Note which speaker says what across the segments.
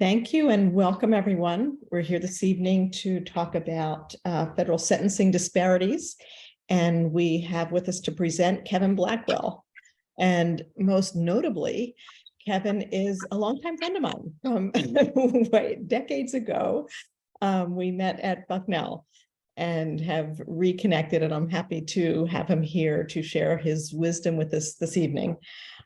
Speaker 1: Thank you and welcome, everyone. We're here this evening to talk about federal sentencing disparities, and we have with us to present Kevin Blackwell. And most notably, Kevin is a longtime friend of mine from decades ago. We met at Bucknell and have reconnected, and I'm happy to have him here to share his wisdom with us this evening.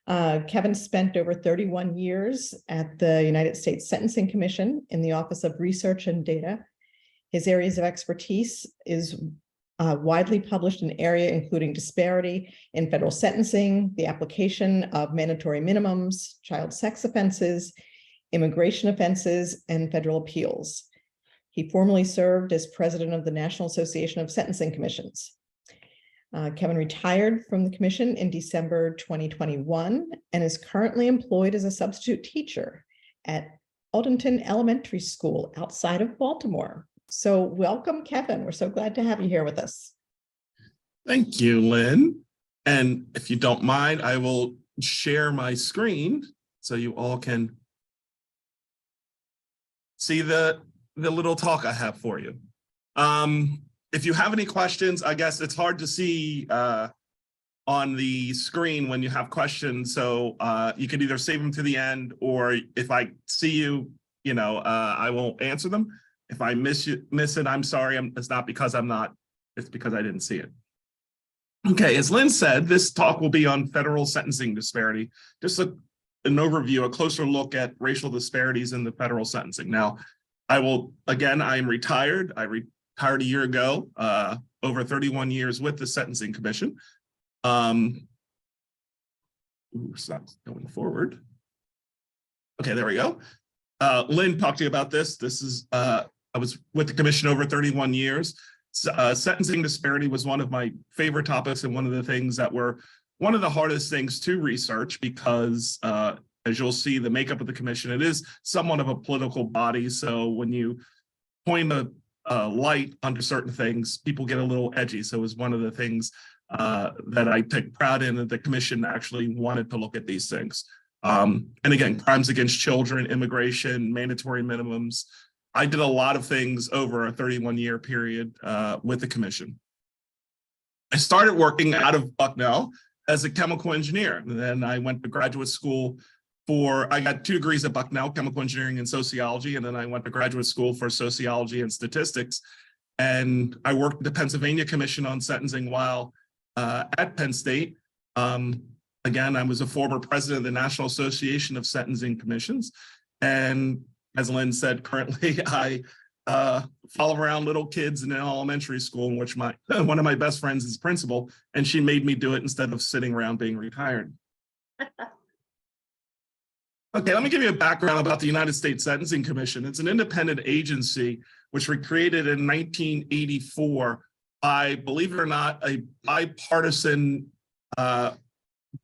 Speaker 1: Kevin spent over 31 years at the United States Sentencing Commission in the Office of Research and Data. His areas of expertise is widely published in area including disparity in federal sentencing, the application of mandatory minimums, child sex offenses, immigration offenses, and federal appeals. He formerly served as president of the National Association of Sentencing Commissions. Kevin retired from the commission in December 2021 and is currently employed as a substitute teacher at Aldenton Elementary School outside of Baltimore. So welcome, Kevin. We're so glad to have you here with us.
Speaker 2: Thank you, Lynn. And if you don't mind, I will share my screen so you all can see the little talk I have for you. If you have any questions, I guess it's hard to see on the screen when you have questions. So you can either save them to the end, or if I see you, I won't answer them. If I miss it, I'm sorry. It's not because it's because I didn't see it. Okay, as Lynn said, this talk will be on federal sentencing disparity. Just an overview, a closer look at racial disparities in the federal sentencing. Now, I am retired. I retired a year ago, over 31 years with the Sentencing Commission. Stop going forward. Okay, there we go. Lynn talked to you about this. I was with the commission over 31 years. Sentencing disparity was one of my favorite topics and one of the things that were one of the hardest things to research because as you'll see, the makeup of the commission, it is somewhat of a political body. So when you point a light under certain things, people get a little edgy. So it was one of the things that I take pride in, that the commission actually wanted to look at these things. And again, crimes against children, immigration, mandatory minimums. I did a lot of things over a 31-year period with the commission. I started working out of Bucknell as a chemical engineer. And then I went to graduate school I got 2 degrees at Bucknell, chemical engineering and sociology, and then I went to graduate school for sociology and statistics. And I worked at the Pennsylvania Commission on Sentencing while at Penn State. Again, I was a former president of the National Association of Sentencing Commissions. And as Lynn said, currently I follow around little kids in an elementary school in which one of my best friends is principal, and she made me do it instead of sitting around being retired. Okay, let me give you a background about the United States Sentencing Commission. It's an independent agency which was created in 1984 by, believe it or not, a bipartisan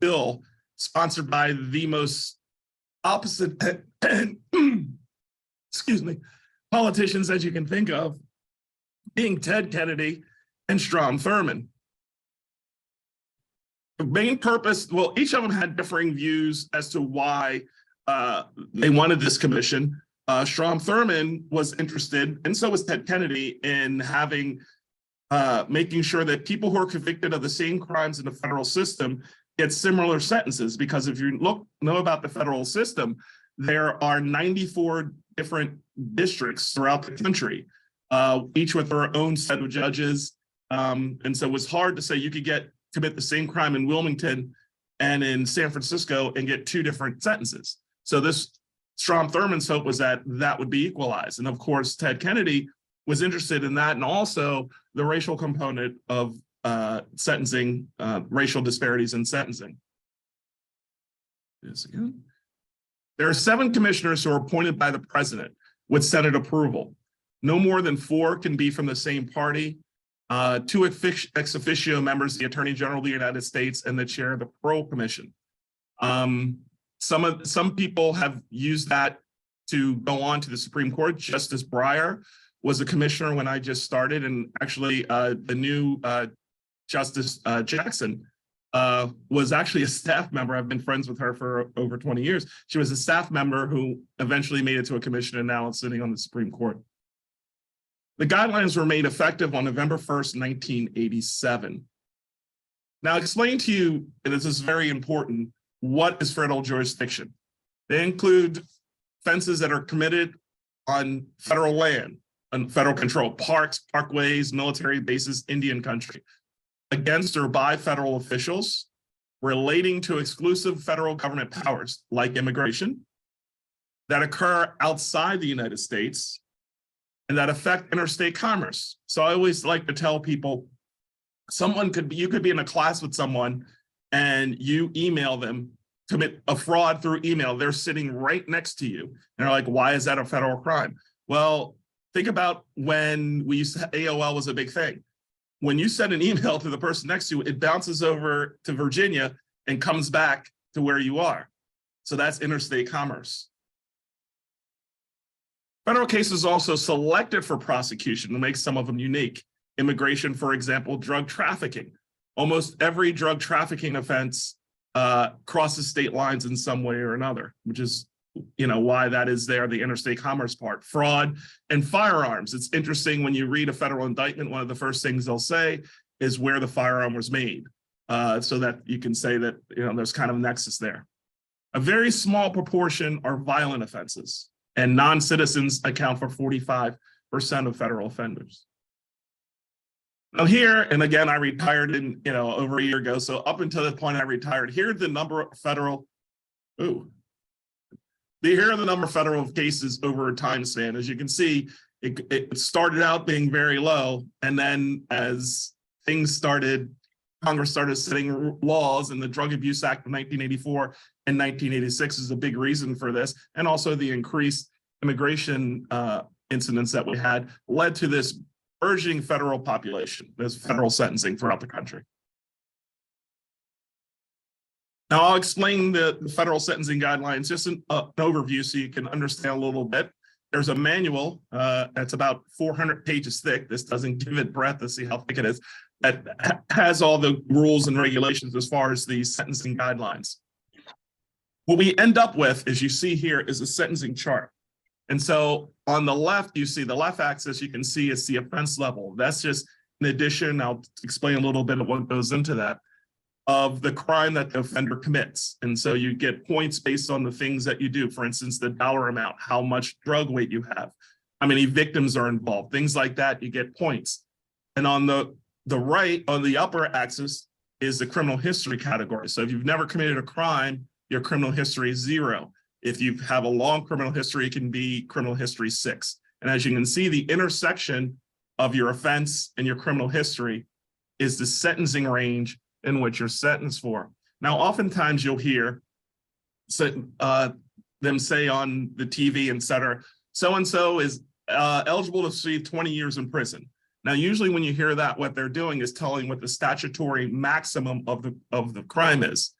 Speaker 2: bill sponsored by the most opposite, excuse me, politicians as you can think of, being Ted Kennedy and Strom Thurmond. The main purpose, well, each of them had differing views as to why they wanted this commission. Strom Thurmond was interested, and so was Ted Kennedy, in making sure that people who are convicted of the same crimes in the federal system get similar sentences. Because if you know about the federal system, there are 94 different districts throughout the country, each with their own set of judges. And so it was hard to say you could commit the same crime in Wilmington and in San Francisco and get 2 different sentences. So this Strom Thurmond's hope was that would be equalized. And of course, Ted Kennedy was interested in that, and also the racial component of sentencing, racial disparities in sentencing. This again. There are 7 commissioners who are appointed by the president with Senate approval. No more than 4 can be from the same party. 2 ex officio members, the Attorney General of the United States and the chair of the Parole Commission. Some people have used that to go on to the Supreme Court. Justice Breyer was a commissioner when I just started, and actually the new Justice Jackson was actually a staff member. I've been friends with her for over 20 years. She was a staff member who eventually made it to a commission and now is sitting on the Supreme Court. The guidelines were made effective on November 1st, 1987. Now, I'll explain to you, and this is very important, what is federal jurisdiction. They include offenses that are committed on federal land, on federal control, parks, parkways, military bases, Indian country, against or by federal officials relating to exclusive federal government powers like immigration that occur outside the United States and that affect interstate commerce. So I always like to tell people, you could be in a class with someone and you email them, commit a fraud through email. They're sitting right next to you. And they're like, why is that a federal crime? Well, think about when AOL was a big thing. When you send an email to the person next to you, it bounces over to Virginia and comes back to where you are. So that's interstate commerce. Federal cases also selected for prosecution to make some of them unique. Immigration, for example, drug trafficking. Almost every drug trafficking offense crosses state lines in some way or another, which is why that is there, the interstate commerce part. Fraud and firearms. It's interesting when you read a federal indictment, one of the first things they'll say is where the firearm was made, so that you can say that there's kind of a nexus there. A very small proportion are violent offenses, and non-citizens account for 45% of federal offenders. Now here, and again, I retired over a year ago, so up until the point I retired, here are the number of federal, here are the number of federal cases over a time span. As you can see, it started out being very low, and then as things started, Congress started setting laws, and the Drug Abuse Act of 1984 and 1986 is a big reason for this, and also the increased immigration incidents that we had led to this urging federal population, this federal sentencing throughout the country. Now I'll explain the federal sentencing guidelines, just an overview so you can understand a little bit. There's a manual that's about 400 pages thick. This doesn't give it breadth to see how thick it is. That has all the rules and regulations as far as the sentencing guidelines. What we end up with, as you see here, is a sentencing chart. And so on the left, you see the left axis, you can see is the offense level. That's just in addition, I'll explain a little bit of what goes into that, of the crime that the offender commits. And so you get points based on the things that you do. For instance, the dollar amount, how much drug weight you have, how many victims are involved, things like that, you get points. And on the right, on the upper axis, is the criminal history category. So if you've never committed a crime, your criminal history is 0. If you have a long criminal history, it can be criminal history 6. And as you can see, the intersection of your offense and your criminal history is the sentencing range in which you're sentenced for. Now, oftentimes you'll hear them say on the TV, et cetera, so-and-so is eligible to receive 20 years in prison. Now, usually when you hear that, what they're doing is telling what the statutory maximum of the crime is.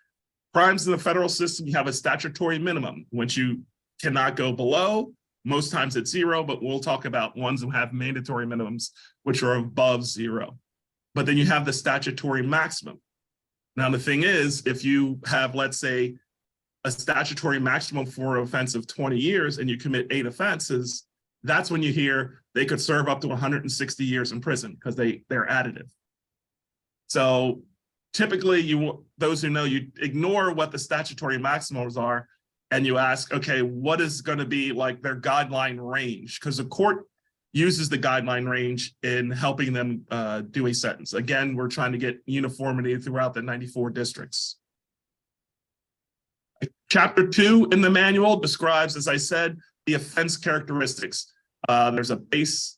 Speaker 2: Crimes in the federal system, you have a statutory minimum, which you cannot go below. Most times it's 0, but we'll talk about ones who have mandatory minimums, which are above 0. But then you have the statutory maximum. Now, the thing is, if you have, let's say, a statutory maximum for an offense of 20 years and you commit 8 offenses, that's when you hear they could serve up to 160 years in prison because they're additive. So typically, those who know, you ignore what the statutory maximums are and you ask, okay, what is going to be like their guideline range? Because the court uses the guideline range in helping them do a sentence. Again, we're trying to get uniformity throughout the 94 districts. Chapter 2 in the manual describes, as I said, the offense characteristics. There's a base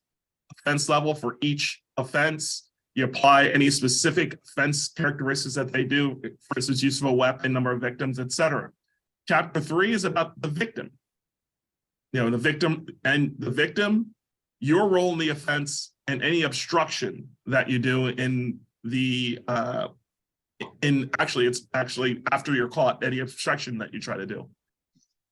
Speaker 2: offense level for each offense. You apply any specific offense characteristics that they do, for instance, use of a weapon, number of victims, et cetera. Chapter 3 is about the victim. The victim, your role in the offense, and any obstruction that you do in the it's actually after you're caught, any obstruction that you try to do.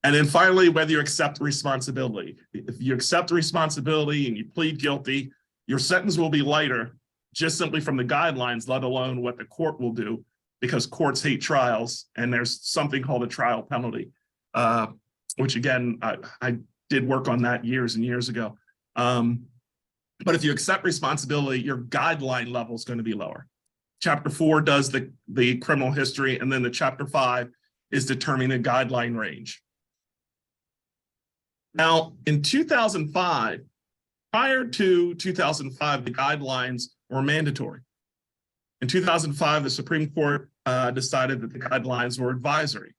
Speaker 2: And then finally, whether you accept responsibility. If you accept responsibility and you plead guilty, your sentence will be lighter, just simply from the guidelines, let alone what the court will do because courts hate trials, and there's something called a trial penalty, which again, I did work on that years and years ago. But if you accept responsibility, your guideline level is going to be lower. Chapter 4 does the criminal history, and then the Chapter 5 is determining the guideline range. Now, in 2005, prior to 2005, the guidelines were mandatory. In 2005, the Supreme Court decided that the guidelines were advisory.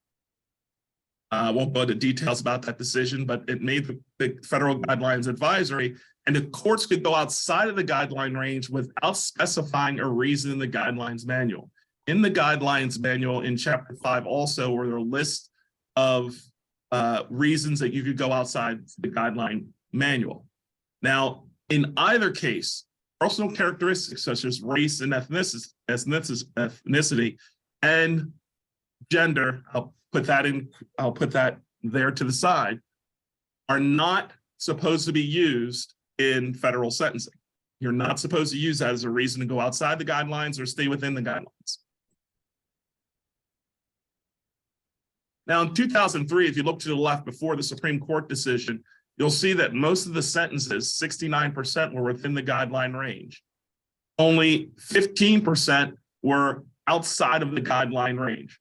Speaker 2: I won't go into details about that decision, but it made the federal guidelines advisory, and the courts could go outside of the guideline range without specifying a reason in the guidelines manual. In the guidelines manual in Chapter 5 also were there a list of reasons that you could go outside the guideline manual. Now, in either case, personal characteristics such as race and ethnicity and gender, I'll put that there to the side, are not supposed to be used in federal sentencing. You're not supposed to use that as a reason to go outside the guidelines or stay within the guidelines. Now, in 2003, if you look to the left before the Supreme Court decision, you'll see that most of the sentences, 69%, were within the guideline range. Only 15% were outside of the guideline range.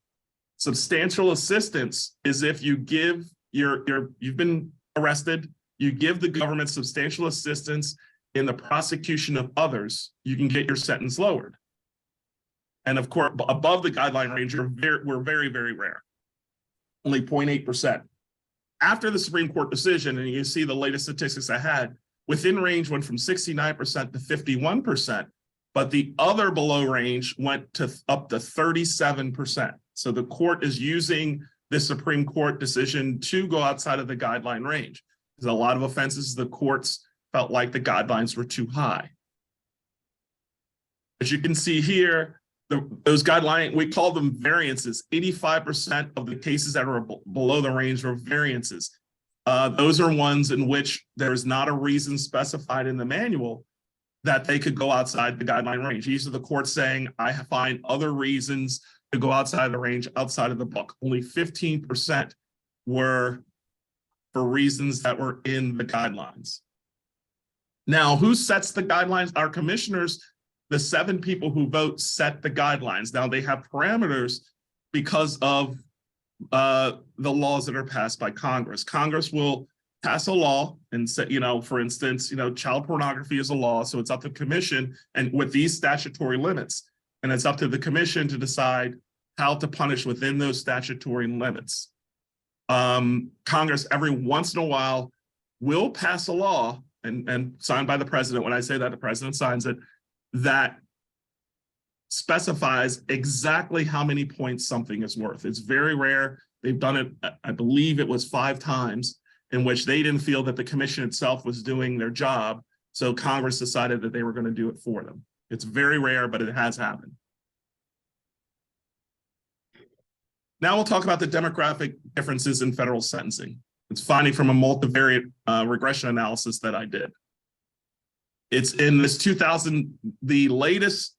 Speaker 2: Substantial assistance is if you give you've been arrested, you give the government substantial assistance in the prosecution of others, you can get your sentence lowered. And of course, above the guideline range, we're very, very rare. Only 0.8%. After the Supreme Court decision, and you see the latest statistics I had, within range went from 69% to 51%, but the other below range went to up to 37%. So the court is using the Supreme Court decision to go outside of the guideline range. There's a lot of offenses the courts felt like the guidelines were too high. As you can see here, those guidelines, we call them variances. 85% of the cases that are below the range were variances. Those are ones in which there is not a reason specified in the manual that they could go outside the guideline range. These are the courts saying, I find other reasons to go outside of the range, outside of the book. Only 15% were for reasons that were in the guidelines. Now, who sets the guidelines? Our commissioners. The 7 people who vote set the guidelines. Now they have parameters because of the laws that are passed by Congress. Congress will pass a law and say, for instance, child pornography is a law, so it's up to the commission and with these statutory limits, and it's up to the commission to decide how to punish within those statutory limits. Congress every once in a while will pass a law and signed by the president. When I say that, the president signs it, that specifies exactly how many points something is worth. It's very rare. They've done it, I believe it was 5 times, in which they didn't feel that the commission itself was doing their job. So Congress decided that they were going to do it for them. It's very rare, but it has happened. Now we'll talk about the demographic differences in federal sentencing. It's finding from a multivariate regression analysis that I did. It's in this 2000, the latest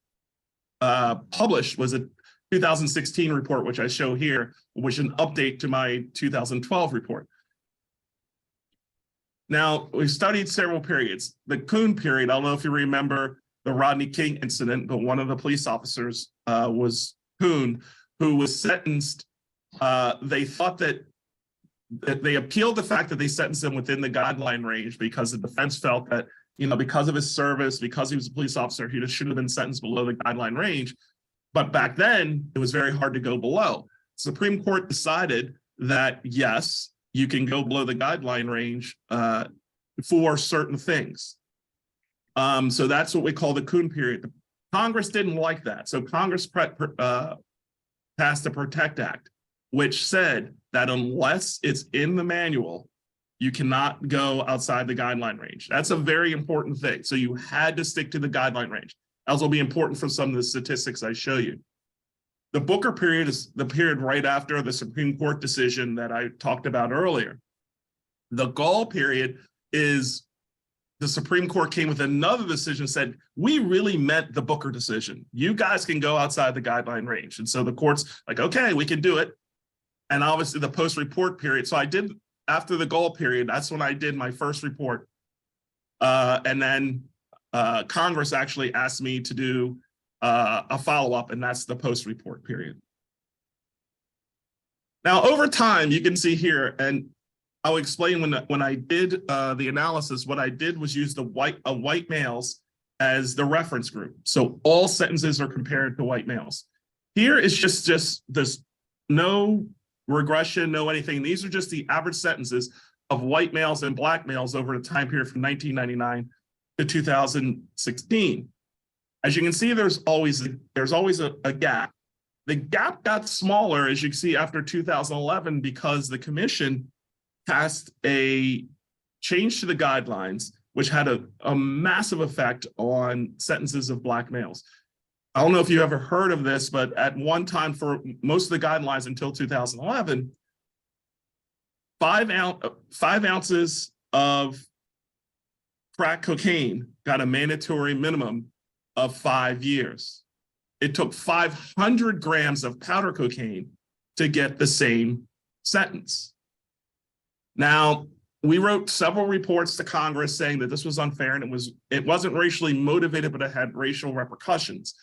Speaker 2: published was a 2016 report, which I show here, which is an update to my 2012 report. Now, we studied several periods. The Kuhn period, I don't know if you remember the Rodney King incident, but one of the police officers was Kuhn, who was sentenced. They thought that they appealed the fact that they sentenced him within the guideline range because the defense felt that, because of his service, because he was a police officer, he just should have been sentenced below the guideline range. But back then, it was very hard to go below. Supreme Court decided that, yes, you can go below the guideline range for certain things. So that's what we call the Kuhn period. Congress didn't like that. So Congress passed the PROTECT Act, which said that unless it's in the manual, you cannot go outside the guideline range. That's a very important thing. So you had to stick to the guideline range. Else will be important for some of the statistics I show you. The Booker period is the period right after the Supreme Court decision that I talked about earlier. The Gall period is the Supreme Court came with another decision, said, we really meant the Booker decision. You guys can go outside the guideline range. And so the court's like, okay, we can do it. And obviously the post-report period. So I did, after the goal period, that's when I did my first report. And then Congress actually asked me to do a follow-up, and that's the post-report period. Now, over time, you can see here, and I'll explain when I did the analysis, what I did was use the white males as the reference group. So all sentences are compared to white males. Here is just this no regression, no anything. These are just the average sentences of white males and black males over the time period from 1999 to 2016. As you can see, there's always a gap. The gap got smaller, as you can see, after 2011, because the commission passed a change to the guidelines, which had a massive effect on sentences of black males. I don't know if you ever heard of this, but at one time, for most of the guidelines until 2011, 5 ounces of crack cocaine got a mandatory minimum of 5 years. It took 500 grams of powder cocaine to get the same sentence. Now, we wrote several reports to Congress saying that this was unfair, and it wasn't racially motivated, but it had racial repercussions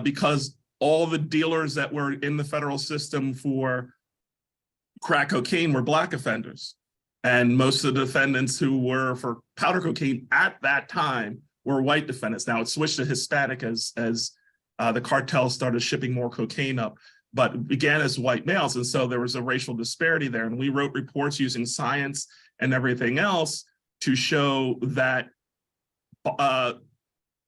Speaker 2: because all the dealers that were in the federal system for crack cocaine were black offenders. And most of the defendants who were for powder cocaine at that time were white defendants. Now it switched to Hispanic as the cartel started shipping more cocaine up, but it began as white males. And so there was a racial disparity there. And we wrote reports using science and everything else to show that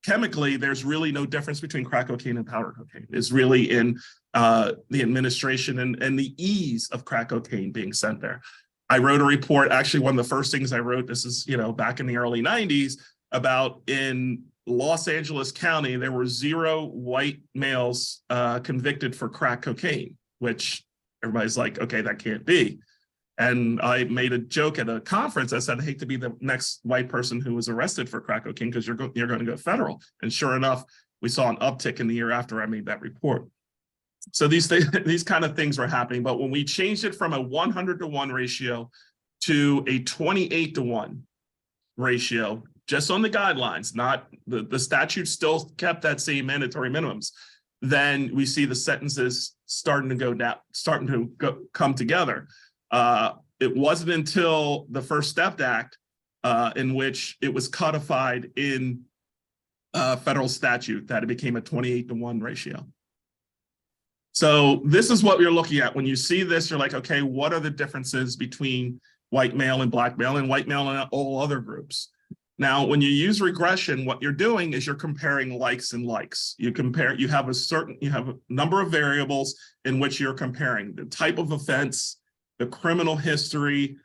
Speaker 2: chemically, there's really no difference between crack cocaine and powder cocaine. It's really in the administration and the ease of crack cocaine being sent there. I wrote a report, actually one of the first things I wrote, this is back in the early 90s, about in Los Angeles County, there were 0 white males convicted for crack cocaine, which everybody's like, okay, that can't be. And I made a joke at a conference. I said, I hate to be the next white person who was arrested for crack cocaine because you're going to go federal. And sure enough, we saw an uptick in the year after I made that report. So these kind of things were happening. But when we changed it from a 100-to-1 ratio to a 28-to-1 ratio, just on the guidelines, not the statute still kept that same mandatory minimums, then we see the sentences starting to go down, come together. It wasn't until the First Step Act in which it was codified in federal statute that it became a 28-to-1 ratio. So this is what you're looking at. When you see this, you're like, okay, what are the differences between white male and black male and white male and all other groups? Now, when you use regression, what you're doing is you're comparing likes and likes. You have a number of variables in which you're comparing the type of offense, the criminal history,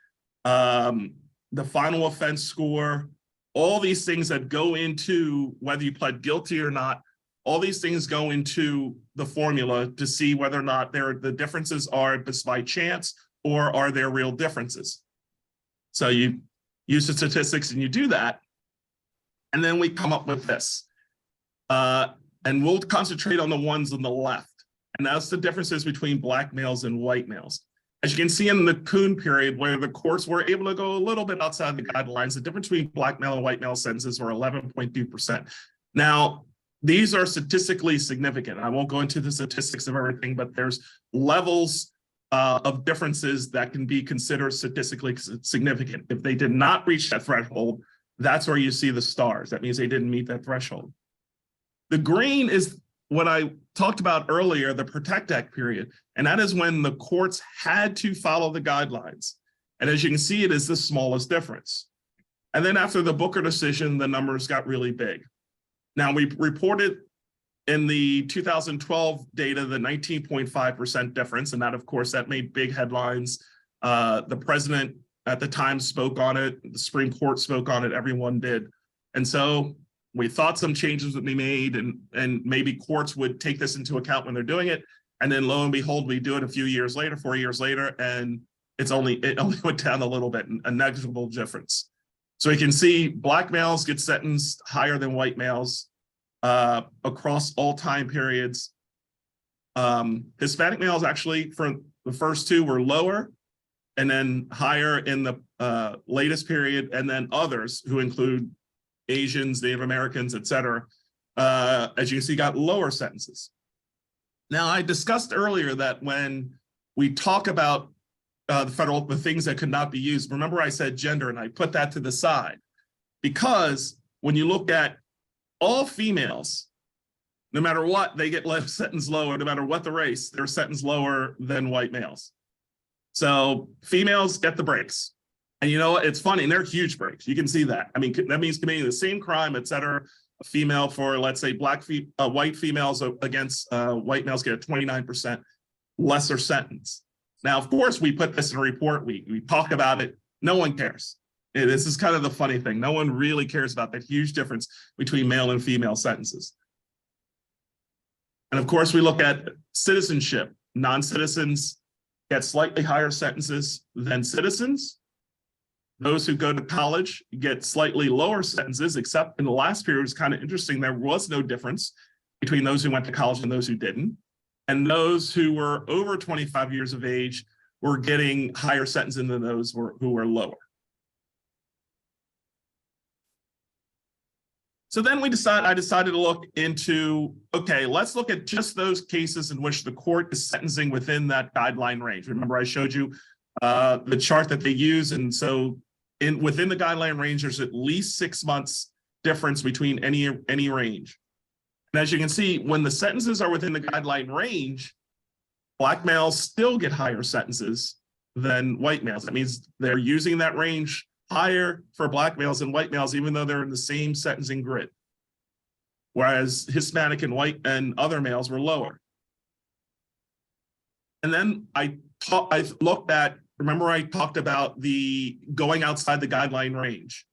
Speaker 2: the final offense score, all these things that go into whether you pled guilty or not. All these things go into the formula to see whether or not the differences are just by chance or are there real differences. So you use the statistics and you do that. And then we come up with this. And we'll concentrate on the ones on the left. And that's the differences between black males and white males. As you can see in the Kuhn period, where the courts were able to go a little bit outside the guidelines, the difference between black male and white male sentences were 11.2%. Now, these are statistically significant. I won't go into the statistics of everything, but there's levels of differences that can be considered statistically significant. If they did not reach that threshold, that's where you see the stars. That means they didn't meet that threshold. The green is what I talked about earlier, the Protect Act period, and that is when the courts had to follow the guidelines. And as you can see, it is the smallest difference. And then after the Booker decision, the numbers got really big. Now, we reported in the 2012 data the 19.5% difference, and that, of course, that made big headlines. The president at the time spoke on it, the Supreme Court spoke on it, everyone did. And so we thought some changes would be made and maybe courts would take this into account when they're doing it. And then lo and behold, we do it a few years later, 4 years later, and it only went down a little bit, a negligible difference. So you can see black males get sentenced higher than white males across all time periods. Hispanic males actually for the first two were lower and then higher in the latest period, and then others who include Asians, Native Americans, et cetera, as you can see, got lower sentences. Now, I discussed earlier that when we talk about the things that could not be used, remember I said gender, and I put that to the side, because when you look at all females, no matter what, they get sentenced lower, no matter what the race, they're sentenced lower than white males. So females get the breaks. And you know what? It's funny, and they're huge breaks. You can see that. I mean, that means committing the same crime, et cetera. A female for, let's say, white females against white males get a 29% lesser sentence. Now, of course, we put this in a report. We talk about it. No one cares. This is kind of the funny thing. No one really cares about that huge difference between male and female sentences. And of course, we look at citizenship. Non-citizens get slightly higher sentences than citizens. Those who go to college get slightly lower sentences, except in the last period, it was kind of interesting. There was no difference between those who went to college and those who didn't. And those who were over 25 years of age were getting higher sentences than those who were lower. So then I decided to look into, okay, let's look at just those cases in which the court is sentencing within that guideline range. Remember, I showed you the chart that they use. And so within the guideline range, there's at least 6 months difference between any range. And as you can see, when the sentences are within the guideline range, black males still get higher sentences than white males. That means they're using that range higher for black males than white males, even though they're in the same sentencing grid. Whereas Hispanic and white and other males were lower. And then I looked at, remember I talked about the going outside the guideline range.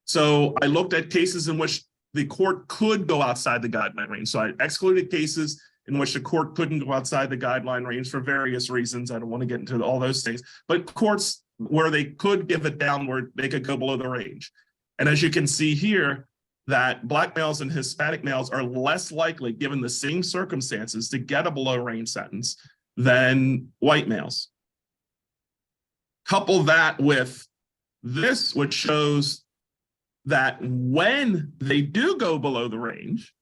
Speaker 2: So I looked at cases in which the court could go outside the guideline range. So I excluded cases in which the court couldn't go outside the guideline range for various reasons. I don't want to get into all those things, but courts where they could give it downward, they could go below the range. And as you can see here, that black males and Hispanic males are less likely, given the same circumstances, to get a below range sentence than white males. Couple that with this, which shows that when they do go below the range,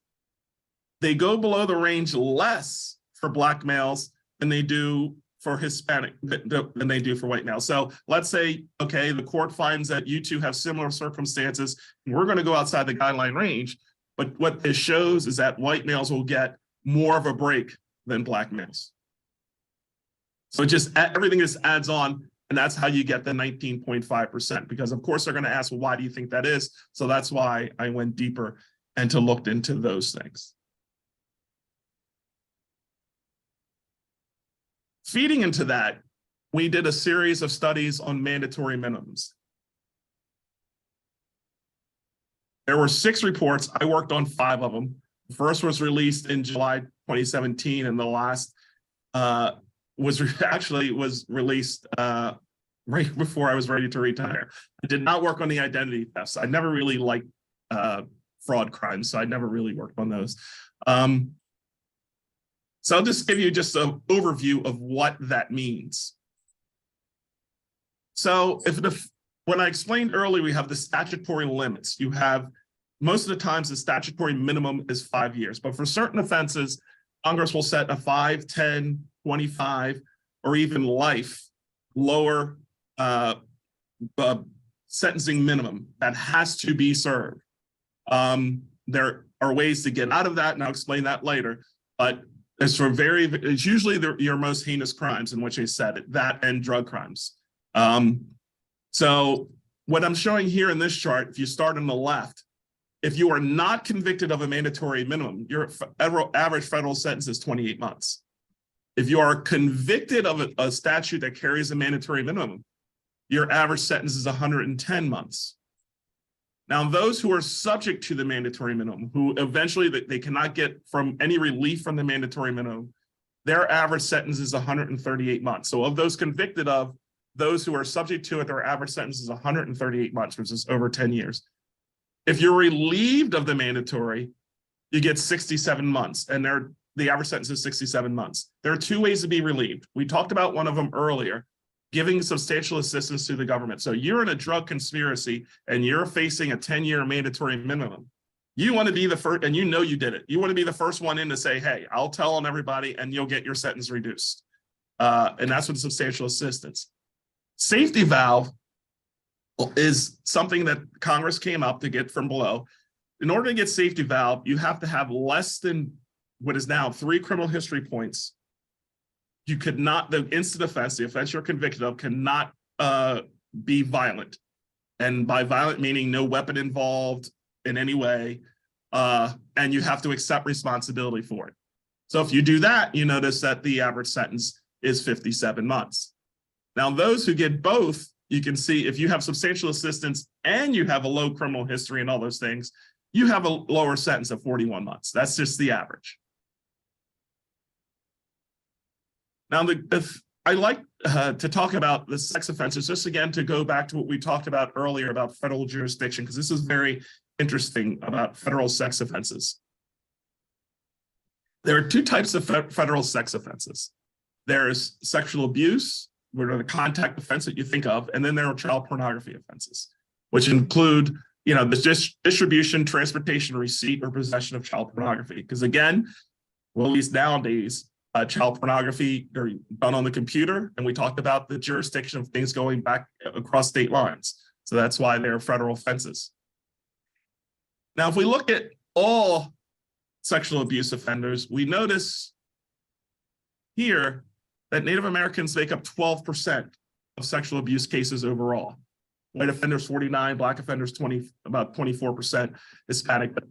Speaker 2: they go below the range less for black males than they do for Hispanic, than they do for white males. So let's say, okay, the court finds that you two have similar circumstances, and we're going to go outside the guideline range. But what this shows is that white males will get more of a break than black males. So just everything just adds on, and that's how you get the 19.5%, because of course they're going to ask, well, why do you think that is? So that's why I went deeper and looked into those things. Feeding into that, we did a series of studies on mandatory minimums. There were 6 reports. I worked on 5 of them. The first was released in July 2017, and the last was released right before I was ready to retire. I did not work on the identity thefts. I never really liked fraud crimes, so I never really worked on those. So I'll just give you just an overview of what that means. So when I explained earlier, we have the statutory limits. You have, most of the times, the statutory minimum is 5 years, but for certain offenses, Congress will set a 5, 10, 25, or even life lower sentencing minimum that has to be served. There are ways to get out of that, and I'll explain that later, but it's usually your most heinous crimes in which they set it, that and drug crimes. So what I'm showing here in this chart, if you start on the left, if you are not convicted of a mandatory minimum, your average federal sentence is 28 months. If you are convicted of a statute that carries a mandatory minimum, your average sentence is 110 months. Now, those who are subject to the mandatory minimum, who eventually they cannot get from any relief from the mandatory minimum, their average sentence is 138 months. So of those convicted of those who are subject to it, their average sentence is 138 months, which is over 10 years. If you're relieved of the mandatory, you get 67 months, and the average sentence is 67 months. There are two ways to be relieved. We talked about one of them earlier, giving substantial assistance to the government. So you're in a drug conspiracy and you're facing a 10-year mandatory minimum. You want to be the first, and you know you did it. You want to be the first one in to say, hey, I'll tell on everybody and you'll get your sentence reduced. And that's what substantial assistance. Safety valve is something that Congress came up to get from below. In order to get safety valve, you have to have less than what is now 3 criminal history points. You could not, the instant offense, the offense you're convicted of, cannot be violent. And by violent, meaning no weapon involved in any way, and you have to accept responsibility for it. So if you do that, you notice that the average sentence is 57 months. Now, those who get both, you can see if you have substantial assistance and you have a low criminal history and all those things, you have a lower sentence of 41 months. That's just the average. Now, I like to talk about the sex offenses, just again to go back to what we talked about earlier about federal jurisdiction, because this is very interesting about federal sex offenses. There are 2 types of federal sex offenses. There's sexual abuse, where the contact offense that you think of, and then there are child pornography offenses, which include, the distribution, transportation, receipt, or possession of child pornography. Because again, well, at least nowadays, child pornography are done on the computer, and we talked about the jurisdiction of things going back across state lines. So that's why they're federal offenses. Now, if we look at all sexual abuse offenders, we notice here that Native Americans make up 12% of sexual abuse cases overall. White offenders 49%, Black offenders about 24%, Hispanic, but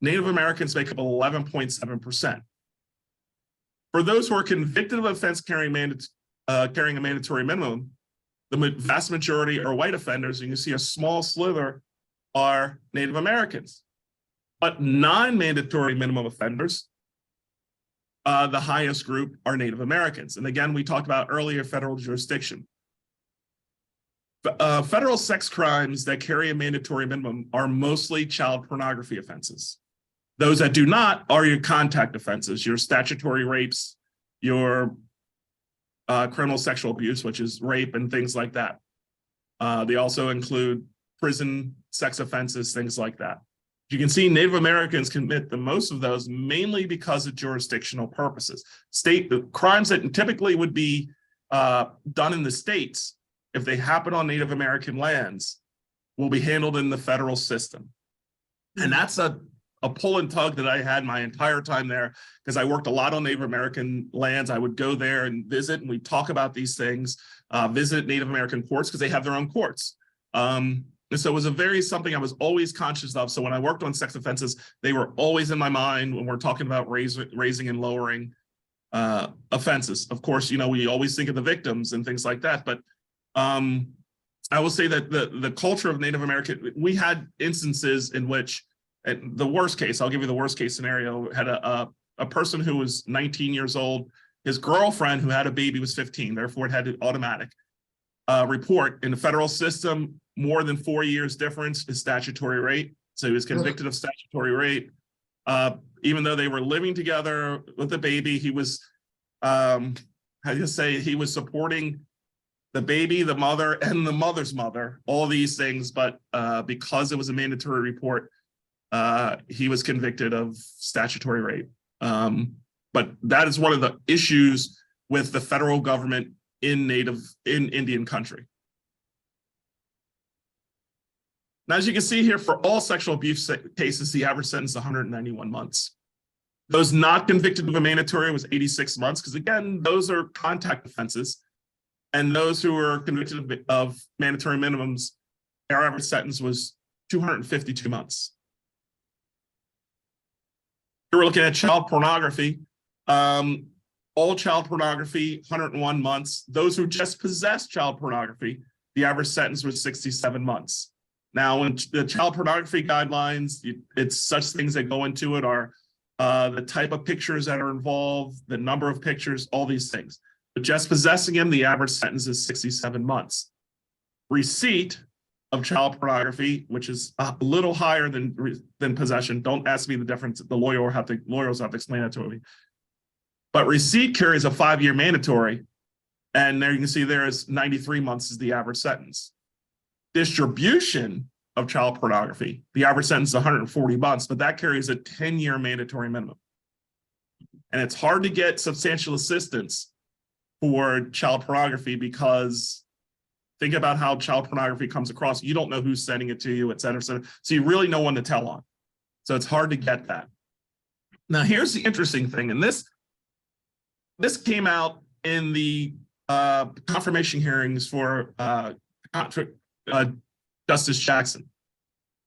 Speaker 2: Native Americans make up 11.7%. For those who are convicted of offense carrying a mandatory minimum, the vast majority are white offenders, and you see a small slither are Native Americans. But non-mandatory minimum offenders, the highest group are Native Americans. And again, we talked about earlier federal jurisdiction. Federal sex crimes that carry a mandatory minimum are mostly child pornography offenses. Those that do not are your contact offenses, your statutory rapes, your criminal sexual abuse, which is rape and things like that. They also include prison sex offenses, things like that. You can see Native Americans commit the most of those mainly because of jurisdictional purposes. The crimes that typically would be done in the states, if they happen on Native American lands, will be handled in the federal system. And that's a pull and tug that I had my entire time there, because I worked a lot on Native American lands. I would go there and visit, and we talk about these things, visit Native American courts because they have their own courts. And so it was something I was always conscious of. So when I worked on sex offenses, they were always in my mind when we're talking about raising and lowering offenses. Of course, we always think of the victims and things like that. But I will say that the culture of Native American, we had instances in which, the worst case, I'll give you the worst case scenario, had a person who was 19 years old. His girlfriend who had a baby was 15, therefore it had an automatic report. In the federal system, more than 4 years difference is statutory rape. So he was convicted of statutory rape. Even though they were living together with the baby, he was, he was supporting the baby, the mother, and the mother's mother, all these things. But because it was a mandatory report, he was convicted of statutory rape. But that is one of the issues with the federal government in Indian country. Now, as you can see here, for all sexual abuse cases, the average sentence is 191 months. Those not convicted of a mandatory was 86 months, because again, those are contact offenses. And those who were convicted of mandatory minimums, their average sentence was 252 months. Here we're looking at child pornography. All child pornography, 101 months. Those who just possess child pornography, the average sentence was 67 months. Now, in the child pornography guidelines, it's such things that go into it are the type of pictures that are involved, the number of pictures, all these things. Just possessing him, the average sentence is 67 months. Receipt of child pornography, which is a little higher than possession. Don't ask me the difference. The lawyers have to explain that to me. But receipt carries a 5-year mandatory, and there you can see there is 93 months is the average sentence. Distribution of child pornography, the average sentence is 140 months, but that carries a 10-year mandatory minimum. And it's hard to get substantial assistance for child pornography because think about how child pornography comes across. You don't know who's sending it to you, et cetera, et cetera. So you really know one to tell on. So it's hard to get that. Now, here's the interesting thing. And this came out in the confirmation hearings for Justice Jackson.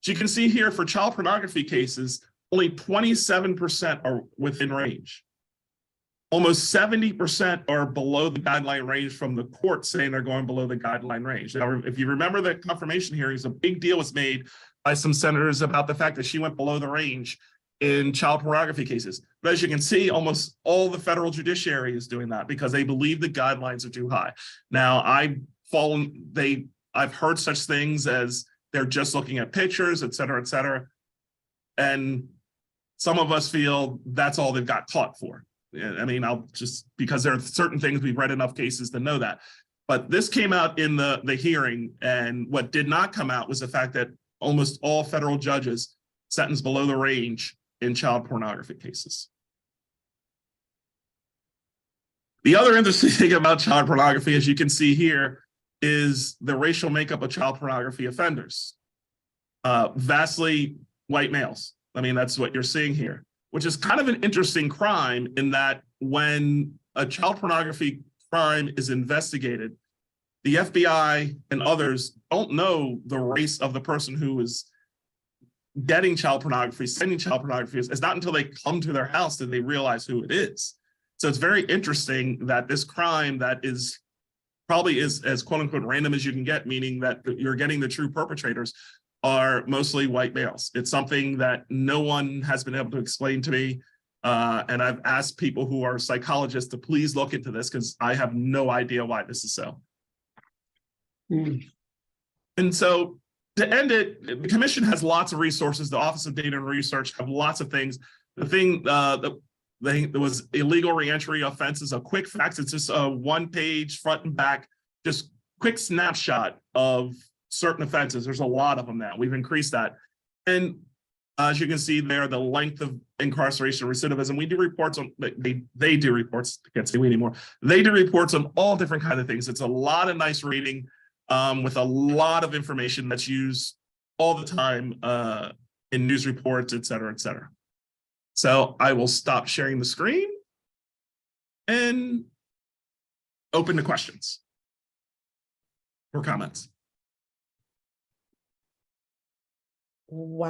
Speaker 2: As you can see here, for child pornography cases, only 27% are within range. Almost 70% are below the guideline range from the court saying they're going below the guideline range. Now, if you remember the confirmation hearings, a big deal was made by some senators about the fact that she went below the range in child pornography cases. But as you can see, almost all the federal judiciary is doing that because they believe the guidelines are too high. Now, I've heard such things as they're just looking at pictures, et cetera, et cetera. And some of us feel that's all they've got caught for. I mean, because there are certain things we've read enough cases to know that. But this came out in the hearing, and what did not come out was the fact that almost all federal judges sentenced below the range in child pornography cases. The other interesting thing about child pornography, as you can see here, is the racial makeup of child pornography offenders. Vastly white males. I mean, that's what you're seeing here, which is kind of an interesting crime in that when a child pornography crime is investigated, the FBI and others don't know the race of the person who is getting child pornography, sending child pornography. It's not until they come to their house that they realize who it is. So it's very interesting that this crime that is probably is as quote unquote random as you can get, meaning that you're getting the true perpetrators, are mostly white males. It's something that no one has been able to explain to me. And I've asked people who are psychologists to please look into this because I have no idea why this is so. And so to end it, the commission has lots of resources. The Office of Data and Research have lots of things. The thing there was illegal reentry offenses, a quick facts. It's just a one-page front and back, just quick snapshot of certain offenses. There's a lot of them now. We've increased that. And as you can see there, the length of incarceration, recidivism, we do reports on, they do reports, I can't say we anymore. They do reports on all different kinds of things. It's a lot of nice reading with a lot of information that's used all the time in news reports, et cetera, et cetera. So I will stop sharing the screen and open to questions or comments.
Speaker 1: Wow.